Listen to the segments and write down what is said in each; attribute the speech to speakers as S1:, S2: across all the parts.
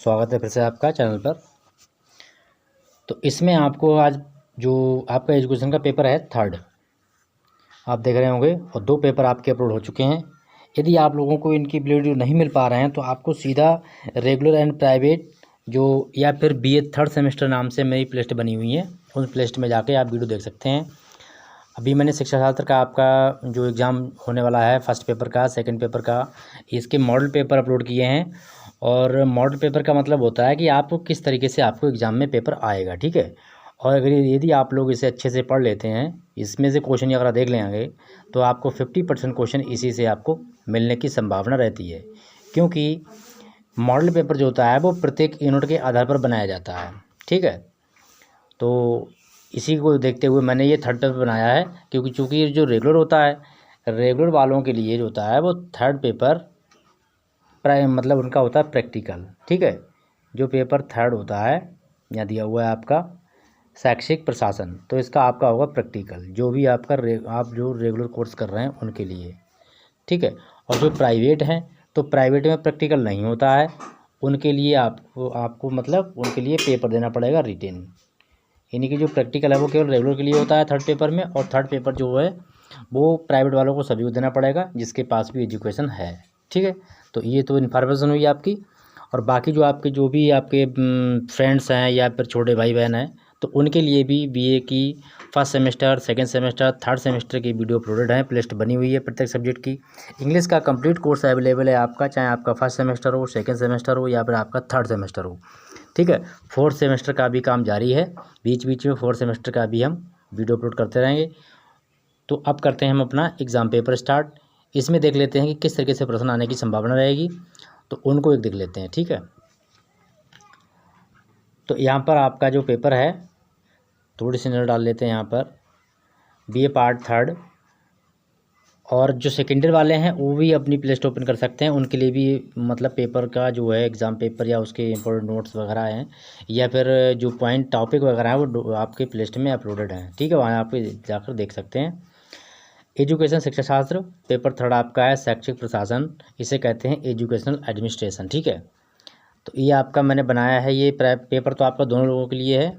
S1: स्वागत है फिर से आपका चैनल पर। तो इसमें आपको आज जो आपका एजुकेशन का पेपर है थर्ड, आप देख रहे होंगे, और 2 पेपर आपके अपलोड हो चुके हैं। यदि आप लोगों को इनकी वीडियो नहीं मिल पा रहे हैं तो आपको सीधा रेगुलर एंड प्राइवेट जो या फिर बीए थर्ड सेमेस्टर नाम से मेरी प्लेलिस्ट बनी हुई है, उस प्लेलिस्ट में जाके आप वीडियो देख सकते हैं। अभी मैंने शिक्षा शास्त्र का आपका जो एग्ज़ाम होने वाला है, फर्स्ट पेपर का, सेकंड पेपर का, इसके मॉडल पेपर अपलोड किए हैं। और मॉडल पेपर का मतलब होता है कि आपको किस तरीके से आपको एग्ज़ाम में पेपर आएगा, ठीक है। और अगर यदि आप लोग इसे अच्छे से पढ़ लेते हैं, इसमें से क्वेश्चन अगर आप देख लेंगे तो आपको 50% क्वेश्चन इसी से आपको मिलने की संभावना रहती है। क्योंकि मॉडल पेपर जो होता है वो प्रत्येक यूनिट के आधार पर बनाया जाता है, ठीक है। तो इसी को देखते हुए मैंने ये थर्ड पेपर बनाया है, क्योंकि चूँकि जो रेगुलर होता है, रेगुलर वालों के लिए जो होता है वो थर्ड पेपर मतलब उनका होता है प्रैक्टिकल, ठीक है। जो पेपर थर्ड होता है, यहाँ दिया हुआ है आपका शैक्षिक प्रशासन, तो इसका आपका होगा प्रैक्टिकल, जो भी आपका आप जो रेगुलर कोर्स कर रहे हैं उनके लिए, ठीक है। और जो प्राइवेट हैं तो प्राइवेट में प्रैक्टिकल नहीं होता है, उनके लिए आपको मतलब उनके लिए पेपर देना पड़ेगा रिटेन। यानी कि जो प्रैक्टिकल है वो केवल रेगुलर के लिए होता है थर्ड पेपर में, और थर्ड पेपर जो है वो प्राइवेट वालों को सभी को देना पड़ेगा जिसके पास भी एजुकेशन है, ठीक है। तो ये तो इन्फॉर्मेशन हुई आपकी। और बाकी जो आपके आपके फ्रेंड्स हैं या फिर छोटे भाई बहन हैं, तो उनके लिए भी बीए की first semester, second semester, third semester की वीडियो अपलोडेड है, प्लेलिस्ट बनी हुई है प्रत्येक सब्जेक्ट की। इंग्लिश का कंप्लीट कोर्स अवेलेबल है आपका, चाहे आपका फर्स्ट सेमेस्टर हो, सेकंड सेमेस्टर हो या फिर आपका थर्ड सेमेस्टर हो, ठीक है। फोर्थ सेमेस्टर का भी काम जारी है, बीच बीच में फोर्थ सेमेस्टर का भी हम वीडियो अपलोड करते रहेंगे। तो अब करते हैं हम अपना एग्ज़ाम पेपर स्टार्ट। इसमें देख लेते हैं कि किस तरीके से प्रश्न आने की संभावना रहेगी, तो उनको एक देख लेते हैं, ठीक है। तो यहाँ पर आपका जो पेपर है, थोड़ी सी नज़र डाल लेते हैं यहाँ पर, बीए पार्ट थर्ड। और जो सेकेंडरी वाले हैं वो भी अपनी प्लेलिस्ट ओपन कर सकते हैं, उनके लिए भी मतलब पेपर का जो है एग्ज़ाम पेपर या उसके इंपॉर्टेंट नोट्स वगैरह हैं, या फिर जो पॉइंट टॉपिक वगैरह हैं वो आपके प्लेलिस्ट में अपलोडेड हैं, ठीक है। वहाँ आप जाकर देख सकते हैं। एजुकेशन शिक्षा शास्त्र पेपर थर्ड आपका है शैक्षिक प्रशासन, इसे कहते हैं एजुकेशनल एडमिनिस्ट्रेशन, ठीक है। तो ये आपका मैंने बनाया है, ये पेपर तो आपका दोनों लोगों के लिए है,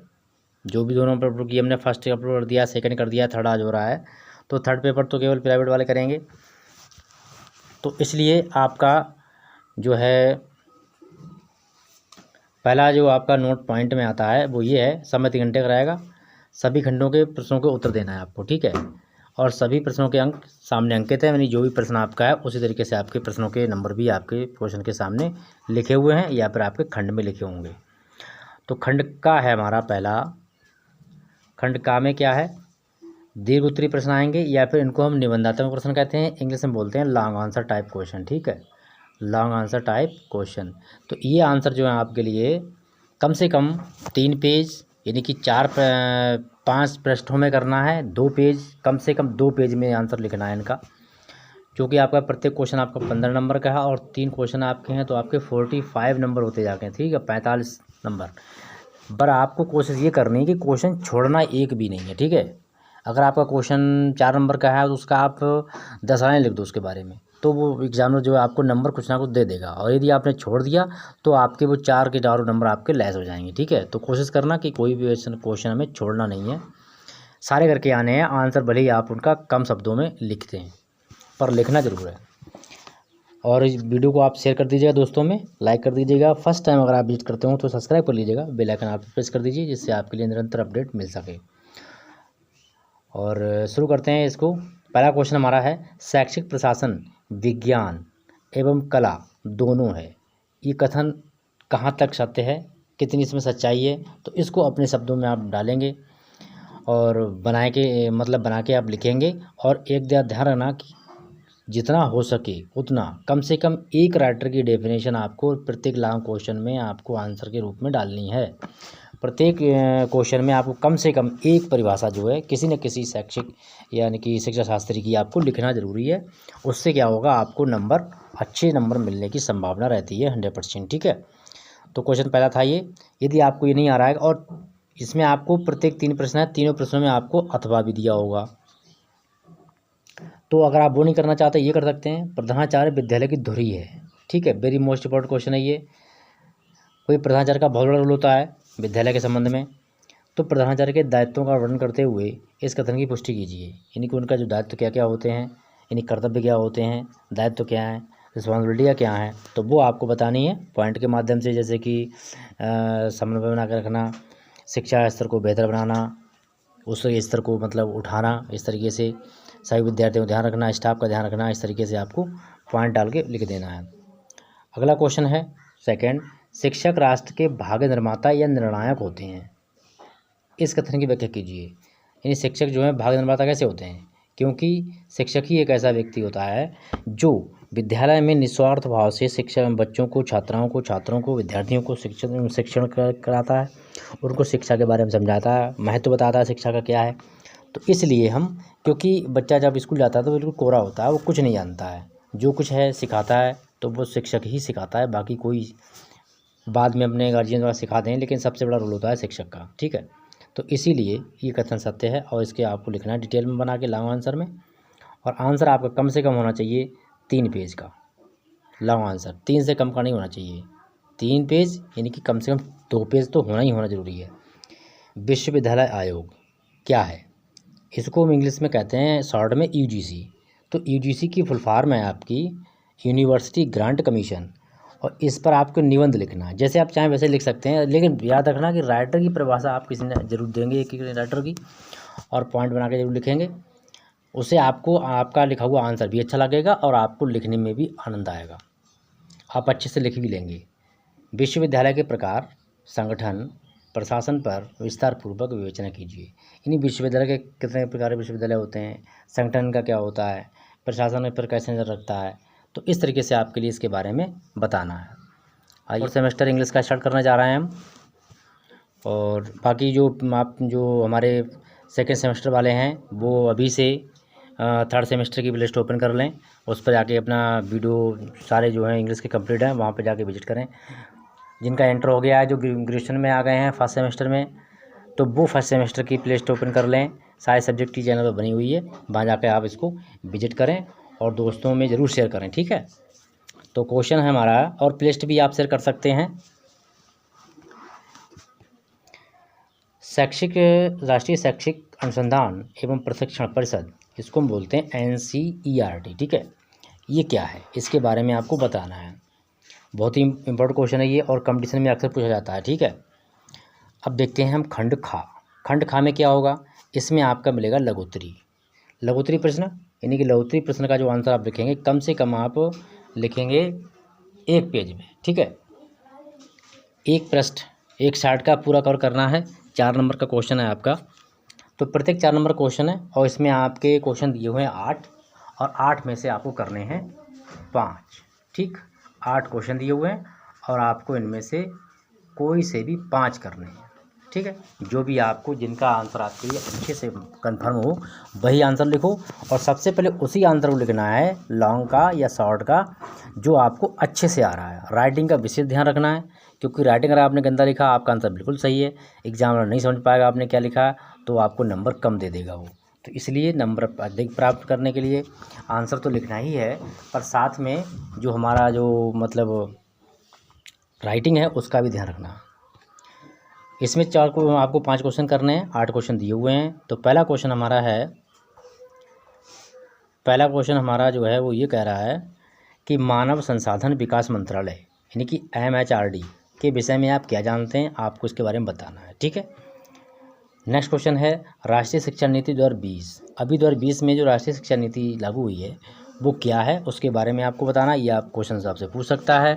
S1: जो भी दोनों पर अपलोड किया हमने, फर्स्ट अपलोड कर दिया, सेकंड कर दिया, थर्ड आज हो रहा है। तो थर्ड पेपर तो केवल प्राइवेट वाले करेंगे, तो इसलिए आपका जो है पहला जो आपका नोट पॉइंट में आता है वो ये है, समय 3 घंटे का रहेगा, सभी खंडों के प्रश्नों के उत्तर देना है आपको, ठीक है। और सभी प्रश्नों के अंक सामने अंकित है, यानी जो भी प्रश्न आपका है उसी तरीके से आपके प्रश्नों के नंबर भी आपके क्वेश्चन के सामने लिखे हुए हैं या फिर आपके खंड में लिखे होंगे। तो खंड का है हमारा पहला, खंड का में क्या है, दीर्घ उत्तरीय प्रश्न आएंगे या फिर इनको हम निबंधात्मक प्रश्न कहते हैं, इंग्लिश में बोलते हैं लॉन्ग आंसर टाइप क्वेश्चन, ठीक है, लॉन्ग आंसर टाइप क्वेश्चन। तो ये आंसर जो है आपके लिए कम से कम 3 पेज, यानी कि 5 पृष्ठों में करना है, 2 पेज, कम से कम 2 पेज में आंसर लिखना है इनका। क्योंकि आपका प्रत्येक क्वेश्चन आपका 15 नंबर का है और 3 क्वेश्चन आपके हैं, तो आपके 45 नंबर होते जाते हैं, ठीक है, 45 नंबर। पर आपको कोशिश ये करनी है कि क्वेश्चन छोड़ना एक भी नहीं है, ठीक है। अगर आपका क्वेश्चन 4 नंबर का है तो उसका आप 10 लाइन लिख दो उसके बारे में, तो वो एग्जामिनर जो है आपको नंबर कुछ ना कुछ दे देगा। और यदि आपने छोड़ दिया तो आपके वो 4 के 4 नंबर आपके लैस हो जाएंगे, ठीक है। तो कोशिश करना कि कोई भी क्वेश्चन हमें छोड़ना नहीं है, सारे करके आने हैं आंसर, भले ही आप उनका कम शब्दों में लिखते हैं पर लिखना ज़रूर है। और इस वीडियो को आप शेयर कर दीजिएगा दोस्तों में, लाइक कर दीजिएगा। फर्स्ट टाइम अगर आप विजिट करते हो तो सब्सक्राइब कर लीजिएगा, बेल आइकन आप प्रेस कर दीजिए जिससे आपके लिए निरंतर अपडेट मिल सके। और शुरू करते हैं इसको। पहला क्वेश्चन हमारा है, शैक्षिक प्रशासन विज्ञान एवं कला दोनों है, ये कथन कहाँ तक सत्य है, कितनी इसमें सच्चाई है, तो इसको अपने शब्दों में आप डालेंगे और बना के आप लिखेंगे। और एक ध्यान रखना कि जितना हो सके उतना कम से कम एक राइटर की डेफिनेशन आपको प्रत्येक लॉन्ग क्वेश्चन में आपको आंसर के रूप में डालनी है। प्रत्येक क्वेश्चन में आपको कम से कम एक परिभाषा जो है किसी न किसी शैक्षिक यानी कि शिक्षा शास्त्री की आपको लिखना ज़रूरी है। उससे क्या होगा, आपको अच्छे नंबर मिलने की संभावना रहती है 100%, ठीक है। तो क्वेश्चन पहला था ये। यदि आपको ये नहीं आ रहा है और इसमें आपको प्रत्येक 3 प्रश्न है, तीनों प्रश्नों में आपको अथवा भी दिया होगा, तो अगर आप वो नहीं करना चाहते ये कर सकते हैं, प्रधानाचार्य विद्यालय की धुरी है, ठीक है, वेरी मोस्ट इंपॉर्टेंट क्वेश्चन है ये। कोई प्रधानाचार्य का बहुत बड़ा रोल होता है विद्यालय के संबंध में, तो प्रधानाचार्य के दायित्वों का वर्णन करते हुए इस कथन की पुष्टि कीजिए, यानी कि उनका जो दायित्व क्या क्या होते हैं, यानी कर्तव्य क्या होते हैं, दायित्व क्या है, रिस्पॉन्सिबिलिटी क्या है, तो वो आपको बतानी है पॉइंट के माध्यम से, जैसे कि समन्वय बना कर रखना, शिक्षा स्तर को बेहतर बनाना, उस स्तर को मतलब उठाना, इस तरीके से सभी विद्यार्थियों को ध्यान रखना, स्टाफ का ध्यान रखना, इस तरीके से आपको पॉइंट डाल के लिख देना है। अगला क्वेश्चन है सेकंड, शिक्षक राष्ट्र के भाग्य निर्माता या निर्णायक होते हैं, इस कथन की व्याख्या कीजिए। यानी शिक्षक जो है भाग्य निर्माता कैसे होते हैं, क्योंकि शिक्षक ही एक ऐसा व्यक्ति होता है जो विद्यालय में निस्वार्थ भाव से शिक्षा बच्चों को, छात्रों को, विद्यार्थियों को शिक्षण कराता है, उनको शिक्षा के बारे में समझाता है, महत्व बताता है शिक्षा का क्या है। तो इसलिए हम, क्योंकि बच्चा जब स्कूल जाता है तो बिल्कुल कोरा होता है, वो कुछ नहीं जानता है, जो कुछ है सिखाता है तो वो शिक्षक ही सिखाता है, बाकी कोई बाद में अपने गार्जियन द्वारा सिखा दें, लेकिन सबसे बड़ा रोल होता है शिक्षक का। ठीक है, तो इसीलिए ये कथन सत्य है और इसके आपको लिखना है डिटेल में बना के लॉन्ग आंसर में, और आंसर आपका कम से कम होना चाहिए 3 पेज का। लॉन्ग आंसर 3 से कम का नहीं होना चाहिए, 3 पेज, यानी कि कम से कम 2 पेज तो होना ही होना ज़रूरी है। विश्वविद्यालय आयोग क्या है, इसको हम इंग्लिश में कहते हैं शॉर्ट में यूजीसी। तो यूजीसी की फुल फॉर्म है आपकी यूनिवर्सिटी ग्रांट कमीशन, और इस पर आपको निबंध लिखना है, जैसे आप चाहें वैसे लिख सकते हैं, लेकिन याद रखना कि राइटर की परिभाषा आप किसी ने जरूर देंगे, एक राइटर की, और पॉइंट बना के जरूर लिखेंगे, उससे आपको आपका लिखा हुआ आंसर भी अच्छा लगेगा और आपको लिखने में भी आनंद आएगा, आप अच्छे से लिख भी लेंगे। विश्वविद्यालय के प्रकार, संगठन, प्रशासन पर विस्तार पूर्वक विवेचना कीजिए। यानी विश्वविद्यालय के कितने प्रकार के विश्वविद्यालय होते हैं, संगठन का क्या होता है, प्रशासन पर कैसे नज़र रखता है, तो इस तरीके से आपके लिए इसके बारे में बताना है। आइए सेमेस्टर इंग्लिश का स्टार्ट करने जा रहे हैं हम, और बाकी जो आप जो हमारे सेकेंड सेमेस्टर वाले हैं वो अभी से थर्ड सेमेस्टर की लिस्ट ओपन कर लें, उस पर जाके अपना वीडियो सारे जो हैं इंग्लिश के कंप्लीट हैं वहाँ पे जाके विजिट करें। जिनका एंटर हो गया है, जो ग्रेजुएशन में आ गए हैं फर्स्ट सेमेस्टर में, तो वो फर्स्ट सेमेस्टर की प्ले लिस्ट ओपन कर लें, सारे सब्जेक्ट की चैनल पर बनी हुई है, वहाँ जाकर आप इसको विजिट करें और दोस्तों में ज़रूर शेयर करें। ठीक है, तो क्वेश्चन है हमारा, और प्ले लिस्ट भी आप शेयर कर सकते हैं। राष्ट्रीय शैक्षिक अनुसंधान एवं प्रशिक्षण परिषद, इसको हम बोलते हैं NCERT। ठीक है, ये क्या है इसके बारे में आपको बताना है, बहुत ही इम्पोर्टेंट क्वेश्चन है ये, और कंपटीशन में अक्सर पूछा जाता है। ठीक है, अब देखते हैं हम खंड खा। खंड खा में क्या होगा, इसमें आपका मिलेगा लघुत्तरी प्रश्न, यानी कि लघुत्तरी प्रश्न का जो आंसर आप लिखेंगे कम से कम आप लिखेंगे 1 पेज में। ठीक है, एक पृष्ठ 1 शार्ट का पूरा कवर करना है, 4 नंबर का क्वेश्चन है आपका, तो प्रत्येक 4 नंबर क्वेश्चन है, और इसमें आपके क्वेश्चन दिए हुए हैं 8, और 8 में से आपको करने हैं 5। ठीक, 8 क्वेश्चन दिए हुए हैं और आपको इनमें से कोई से भी 5 करने हैं। ठीक है, जो भी आपको, जिनका आंसर आपके लिए अच्छे से कंफर्म हो वही आंसर लिखो, और सबसे पहले उसी आंसर को लिखना है, लॉन्ग का या शॉर्ट का, जो आपको अच्छे से आ रहा है। राइटिंग का विशेष ध्यान रखना है, क्योंकि राइटिंग अगर आपने गंदा लिखा, आपका आंसर बिल्कुल सही है, एग्जामिनर नहीं समझ पाएगा आपने क्या लिखा, तो आपको नंबर कम दे देगा वो। तो इसलिए नंबर अधिक प्राप्त करने के लिए आंसर तो लिखना ही है, पर साथ में जो हमारा जो मतलब राइटिंग है उसका भी ध्यान रखना। इसमें आपको 5 क्वेश्चन करने हैं, 8 क्वेश्चन दिए हुए हैं। तो पहला क्वेश्चन हमारा जो है वो ये कह रहा है कि मानव संसाधन विकास मंत्रालय, यानी कि MHRD के विषय में आप क्या जानते हैं, आपको इसके बारे में बताना है। ठीक है, नेक्स्ट क्वेश्चन है राष्ट्रीय शिक्षा नीति 2020। अभी 2020 में जो राष्ट्रीय शिक्षा नीति लागू हुई है वो क्या है, उसके बारे में आपको बताना। ये आप क्वेश्चन आपसे पूछ सकता है,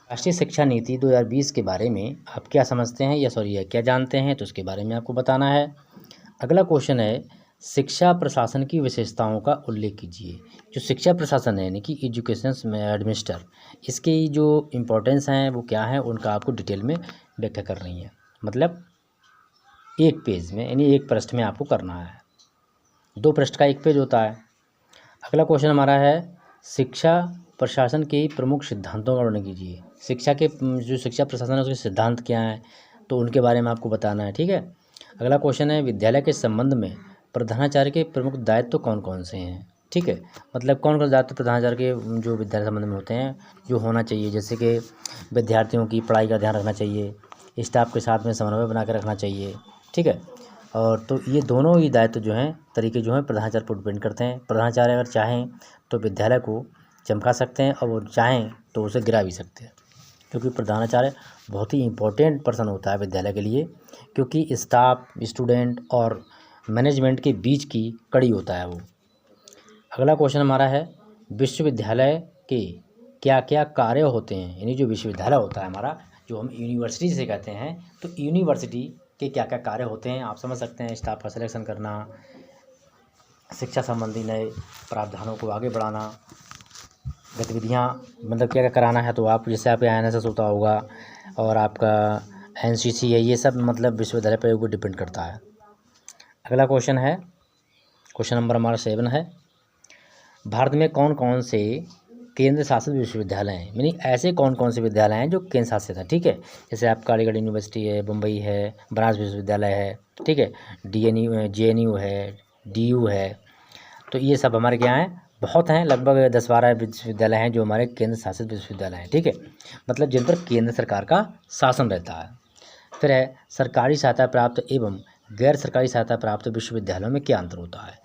S1: राष्ट्रीय शिक्षा नीति 2020 के बारे में आप क्या समझते हैं, या क्या जानते हैं, तो उसके बारे में आपको बताना है। अगला क्वेश्चन है शिक्षा प्रशासन की विशेषताओं का उल्लेख कीजिए। जो शिक्षा प्रशासन है, यानी कि एजुकेशन एडमिनिस्टर, इसकी जो इम्पोर्टेंस हैं वो क्या है, उनका आपको डिटेल में व्याख्या करनी है, मतलब 1 पेज में, यानी 1 पृष्ठ में आपको करना है। 2 पृष्ठ का 1 पेज होता है। अगला क्वेश्चन हमारा है शिक्षा प्रशासन के प्रमुख सिद्धांतों का वर्णन कीजिए। शिक्षा के जो शिक्षा प्रशासन है उसके सिद्धांत क्या हैं, तो उनके बारे में आपको बताना है। ठीक है, अगला क्वेश्चन है विद्यालय के संबंध में प्रधानाचार्य के प्रमुख दायित्व कौन कौन से हैं। ठीक है। मतलब कौन कौन ज़्यादातर प्रधानाचार्य के जो विद्यालय संबंध में होते हैं जो होना चाहिए, जैसे कि विद्यार्थियों की पढ़ाई का ध्यान रखना चाहिए, स्टाफ के साथ में समन्वय बना के रखना चाहिए, ठीक है। और तो ये दोनों ही दायित्व जो हैं, तरीके जो हैं, प्रधानाचार्य पर डिपेंड करते हैं। प्रधानाचार्य अगर चाहें तो विद्यालय को चमका सकते हैं, और वो चाहें तो उसे गिरा भी सकते हैं, क्योंकि प्रधानाचार्य बहुत ही इम्पोर्टेंट पर्सन होता है विद्यालय के लिए, क्योंकि स्टाफ, स्टूडेंट और मैनेजमेंट के बीच की कड़ी होता है वो। अगला क्वेश्चन हमारा है, विश्वविद्यालय के क्या क्या कार्य होते हैं। यानी जो विश्वविद्यालय होता है हमारा, जो हम यूनिवर्सिटी से कहते हैं, तो यूनिवर्सिटी के क्या क्या कार्य होते हैं आप समझ सकते हैं। स्टाफ का सिलेक्शन करना, शिक्षा संबंधी नए प्रावधानों को आगे बढ़ाना, गतिविधियाँ मतलब क्या क्या कराना है, तो आप जैसे आपके INSS होता होगा और आपका NCC है, ये सब मतलब विश्वविद्यालय पर ऊपर डिपेंड करता है। अगला क्वेश्चन है, क्वेश्चन नंबर हमारा 7 है, भारत में कौन कौन से केंद्र शासित विश्वविद्यालय हैं। यानी ऐसे कौन कौन से विद्यालय हैं जो केंद्र शासित हैं, ठीक है। जैसे आपका अलीगढ़ यूनिवर्सिटी है, मुंबई है, बनारस विश्वविद्यालय है, ठीक है, DNU JNU है, DU है। तो ये सब हमारे क्या हैं, बहुत हैं, लगभग 10-12 विश्वविद्यालय हैं जो हमारे केंद्र शासित विश्वविद्यालय हैं, ठीक है। मतलब जिन पर केंद्र सरकार का शासन रहता है। फिर है, सरकारी सहायता प्राप्त एवं गैर सरकारी सहायता प्राप्त विश्वविद्यालयों में क्या अंतर होता है।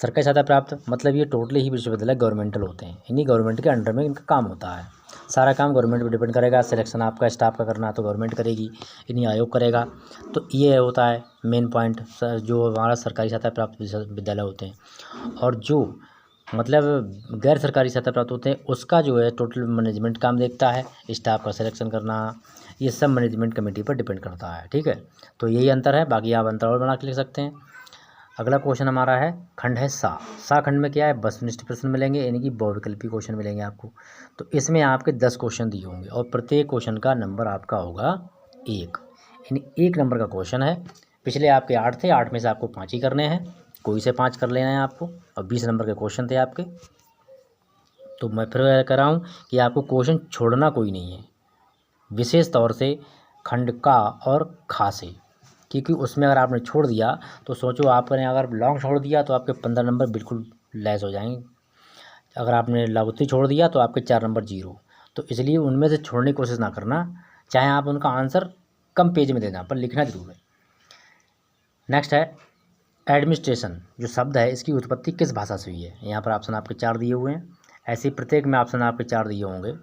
S1: सरकारी सहायता प्राप्त मतलब ये टोटली ही विश्वविद्यालय गवर्नमेंटल होते हैं, इन्हीं गवर्नमेंट के अंडर में इनका काम होता है। सारा काम गवर्नमेंट पर डिपेंड करेगा, सिलेक्शन आपका स्टाफ का करना तो गवर्नमेंट करेगी, इन्हीं आयोग करेगा। तो ये होता है मेन पॉइंट, जो हमारा सरकारी सहायता प्राप्त विद्यालय होते हैं। और जो मतलब गैर सरकारी सहायता प्राप्त होते हैं, उसका जो है टोटल मैनेजमेंट काम देखता है, स्टाफ का सिलेक्शन करना, ये सब मैनेजमेंट कमेटी पर डिपेंड करता है, ठीक है। तो यही अंतर है, बाकी आप अंतर और बना के लिख सकते हैं। अगला क्वेश्चन हमारा है, खंड है सा खंड में क्या है, वस्तुनिष्ठ प्रश्न मिलेंगे, यानी कि बहुविकल्पी क्वेश्चन मिलेंगे आपको। तो इसमें आपके 10 क्वेश्चन दिए होंगे और प्रत्येक क्वेश्चन का नंबर आपका होगा 1, यानी 1 नंबर का क्वेश्चन है। पिछले आपके 8 थे, 8 में से आपको 5 ही करने हैं, कोई से 5 कर लेना है आपको, और 20 नंबर के क्वेश्चन थे आपके। तो मैं फिर कह रहा हूँ कि आपको क्वेश्चन छोड़ना कोई नहीं है, विशेष तौर से खंड का और खा से, क्योंकि उसमें अगर आपने छोड़ दिया तो सोचो, आपने अगर लॉन्ग छोड़ दिया तो आपके 15 नंबर बिल्कुल लैस हो जाएंगे, अगर आपने लघुत्तरी छोड़ दिया तो आपके 4 नंबर 0। तो इसलिए उनमें से छोड़ने की कोशिश ना करना, चाहे आप उनका आंसर कम पेज में देना, पर लिखना जरूर है। नेक्स्ट है, एडमिनिस्ट्रेशन जो शब्द है, इसकी उत्पत्ति किस भाषा से हुई है। यहाँ पर ऑप्शन आपके 4 दिए हुए हैं, ऐसे प्रत्येक में ऑप्शन आपके 4 दिए होंगे।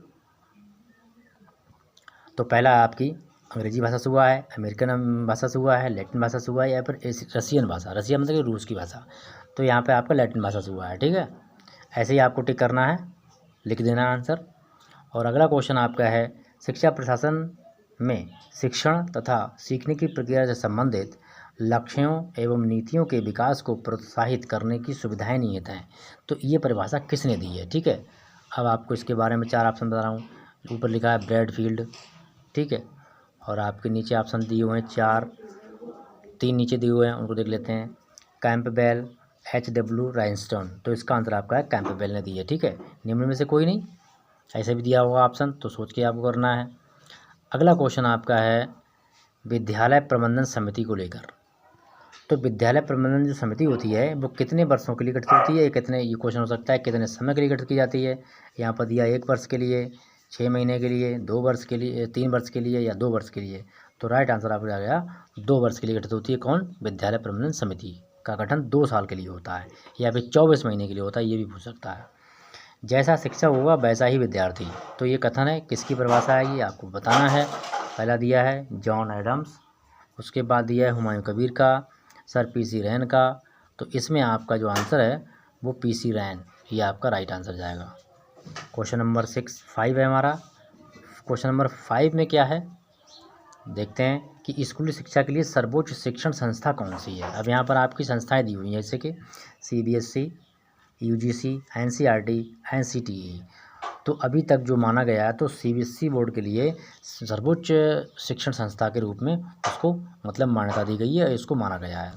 S1: तो पहला आपकी अंग्रेजी भाषा से हुआ है, अमेरिकन भाषा से हुआ है, लैटिन भाषा से हुआ है, या फिर रसियन भाषा, रसिया मतलब कि रूस की भाषा। तो यहाँ पे आपका लैटिन भाषा से हुआ है, ठीक है। ऐसे ही आपको टिक करना है, लिख देना आंसर। और अगला क्वेश्चन आपका है, शिक्षा प्रशासन में शिक्षण तथा सीखने की प्रक्रिया से संबंधित लक्ष्यों एवं नीतियों के विकास को प्रोत्साहित करने की सुविधाएं निहित हैं। तो ये परिभाषा किसने दी है, ठीक है। अब आपको इसके बारे में 4 ऑप्शन बता रहा हूँ। ऊपर लिखा है ब्रैडफील्ड, ठीक है, और आपके नीचे ऑप्शन दिए हुए हैं 4, 3 नीचे दिए हुए हैं, उनको देख लेते हैं। Campbell, HW rhinestone. तो इसका आंसर आपका है कैंपबेल ने दी है, ठीक है। निम्न में से कोई नहीं, ऐसे भी दिया होगा ऑप्शन, तो सोच के आपको करना है। अगला क्वेश्चन आपका है, विद्यालय प्रबंधन समिति को लेकर। तो विद्यालय प्रबंधन जो समिति होती है वो कितने वर्षों के लिए गठित होती है, कितने, ये क्वेश्चन हो सकता है कितने समय के लिए गठित की जाती है। यहाँ पर दिया 1 वर्ष के लिए, 6 महीने के लिए, 2 वर्ष के लिए, 3 वर्ष के लिए, या 2 वर्ष के लिए। तो राइट आंसर आपका आ गया 2 वर्ष के लिए गठित होती है। कौन, विद्यालय प्रबंधन समिति का गठन 2 साल के लिए होता है, या फिर 24 महीने के लिए होता है, ये भी पूछ सकता है। जैसा शिक्षक होगा वैसा ही विद्यार्थी, तो ये कथन है, किसकी परिभाषा है ये आपको बताना है। पहला दिया है जॉन एडम्स, उसके बाद दिया है हुमायूं कबीर का, सर PC रैन का। तो इसमें आपका जो आंसर है वो PC रैन, ये आपका राइट आंसर जाएगा। क्वेश्चन नंबर 5 है हमारा। क्वेश्चन नंबर 5 में क्या है, देखते हैं कि स्कूली शिक्षा के लिए सर्वोच्च शिक्षण संस्था कौन सी है। अब यहाँ पर आपकी संस्थाएं दी हुई हैं, जैसे कि CBSE, UGC, NCERT, NCTE। तो अभी तक जो माना गया है, तो CBSE बोर्ड के लिए सर्वोच्च शिक्षण संस्था के रूप में उसको मतलब मान्यता दी गई है, इसको माना गया है।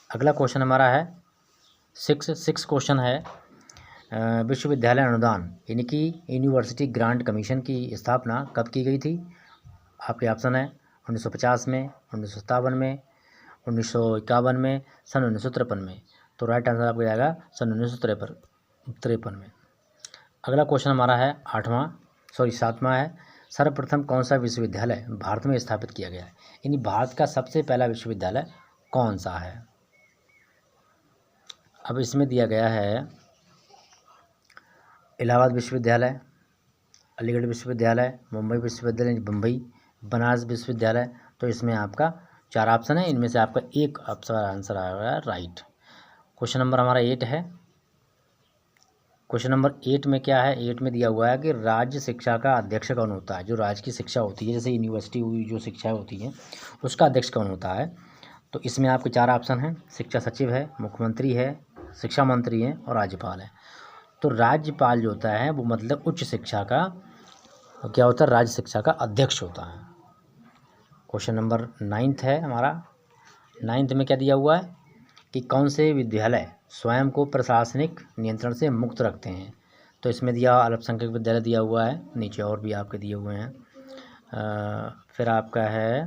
S1: अगला क्वेश्चन हमारा है 6 क्वेश्चन है, विश्वविद्यालय अनुदान यानी कि यूनिवर्सिटी ग्रांट कमीशन की स्थापना कब की गई थी। आपके ऑप्शन है 1950 में, 1957 में, 1951 में, सन 1953 में। तो राइट आंसर आपका जाएगा सन 1953 में। अगला क्वेश्चन हमारा है 7वां है, सर्वप्रथम कौन सा विश्वविद्यालय भारत में स्थापित किया गया है, यानी भारत का सबसे पहला विश्वविद्यालय कौन सा है। अब इसमें दिया गया है इलाहाबाद विश्वविद्यालय, अलीगढ़ विश्वविद्यालय, मुंबई विश्वविद्यालय बम्बई, बनारस विश्वविद्यालय। तो इसमें आपका 4 ऑप्शन है, इनमें से आपका एक ऑप्शन आंसर आएगा राइट। क्वेश्चन नंबर हमारा 8 है। क्वेश्चन नंबर 8 में क्या है, 8 में दिया हुआ है कि राज्य शिक्षा का अध्यक्ष कौन होता है। जो राज्य की शिक्षा होती है, जैसे यूनिवर्सिटी हुई, जो शिक्षा होती है उसका अध्यक्ष कौन होता है। तो इसमें आपके 4 ऑप्शन हैं, शिक्षा सचिव है, मुख्यमंत्री है, शिक्षा मंत्री है और राज्यपाल है। तो राज्यपाल जो होता है वो मतलब उच्च शिक्षा का क्या होता है, राज्य शिक्षा का अध्यक्ष होता है। क्वेश्चन नंबर 9 है हमारा। 9 में क्या दिया हुआ है कि कौन से विद्यालय स्वयं को प्रशासनिक नियंत्रण से मुक्त रखते हैं। तो इसमें दिया अल्पसंख्यक विद्यालय दिया हुआ है, नीचे और भी आपके दिए हुए हैं। फिर आपका है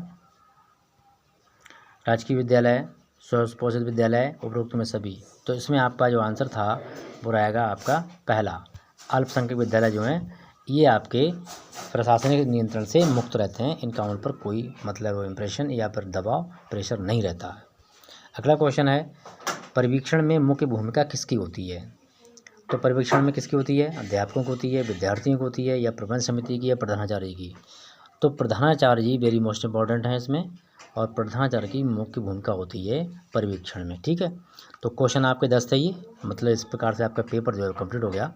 S1: राजकीय विद्यालय, स्वपोषित विद्यालय, उपरोक्त में सभी। तो इसमें आपका जो आंसर था वो रहेगा आपका पहला, अल्पसंख्यक विद्यालय जो हैं ये आपके प्रशासनिक नियंत्रण से मुक्त रहते हैं, इनका उन पर कोई मतलब इम्प्रेशन या फिर दबाव प्रेशर नहीं रहता है। अगला क्वेश्चन है, परिवीक्षण में मुख्य भूमिका किसकी होती है। तो परिवीक्षण में किसकी होती है, अध्यापकों की होती है, विद्यार्थियों की होती है, या प्रबंध समिति की, या प्रधानाचार्य की। तो प्रधानाचार्य जी वेरी मोस्ट इंपॉर्टेंट है इसमें, और प्रधानाचार्य की मुख्य भूमिका होती है परिवीक्षण में। ठीक है, तो क्वेश्चन आपके 10 थे ये, मतलब इस प्रकार से आपका पेपर जो है कंप्लीट हो गया।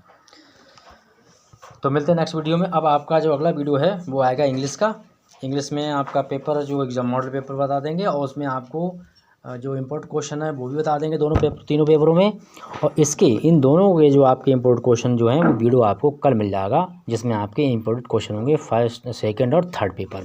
S1: तो मिलते हैं नेक्स्ट वीडियो में। अब आपका जो अगला वीडियो है वो आएगा इंग्लिश का। इंग्लिश में आपका पेपर जो एग्जाम मॉडल पेपर बता देंगे, और उसमें आपको जो इम्पोर्टेंट क्वेश्चन है वो भी बता देंगे तीनों पेपरों में। और इसके इन दोनों के जो आपके इम्पोर्टेंट क्वेश्चन जो हैं वो वीडियो आपको कल मिल जाएगा, जिसमें आपके इम्पोर्टेंट क्वेश्चन होंगे फर्स्ट, सेकंड और थर्ड पेपर में।